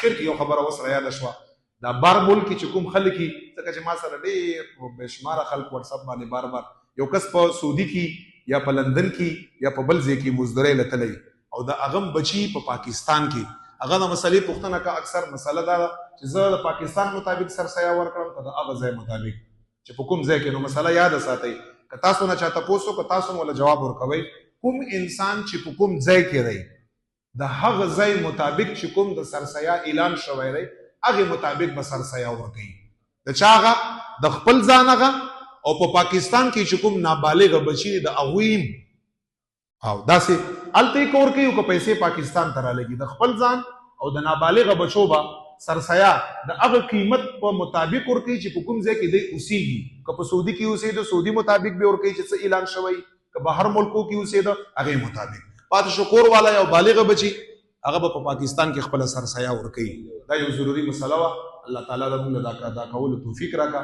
اخر کې یو خبره وسره یاد شوه دا بار ملک چې کوم خلک ځکه چې ما سره ډېر بېشماره خلک واتساپ باندې بار بار یو کس په سعودي کې یا په لندن کې یا په بل ځای کې مزدورۍ لتلی او د هغه بچي په پاکستان کې هغه د مسلې پوښتنه کا اکثر مسله دا چې زه د پاکستان مطابق سرسیا ورکړم که د هغه ځای مطابق چې په کوم ځای کې نو مسله یاد ساتئ که تاسو نه چا تپوس وکړو که تاسو ولا جواب ورکوئ کوم انسان چې په کوم ځای کې دی د هغه ځای مطابق چې کوم د سرسیا اعلان شوی دی هغه مطابق به سرسیا ورکوي د چا هغه د خپل ځان هغه او په پاکستان کې چې کوم نابالغ بچي د هغوی او داسې هلته یې کور کوي او که پیسې پاکستان ته رالګي د خپل ځان او د نابالغ بچو به سرسیا د هغه قیمت په مطابق ورکوي چې په کوم ځای کې دی اوسېږي که په سعودي کې اوسېده سعودي مطابق به ورکوي چې څه اعلان شوی که بهر ملکو کې اوسېده هغې مطابق پاتې شو کور والا یو بالغ بچي هغه به په پاکستان کې خپله سرسیا ورکوي دا یو ضروري مسله وه الله تعالی د موږ دا کولو توفیق راکړه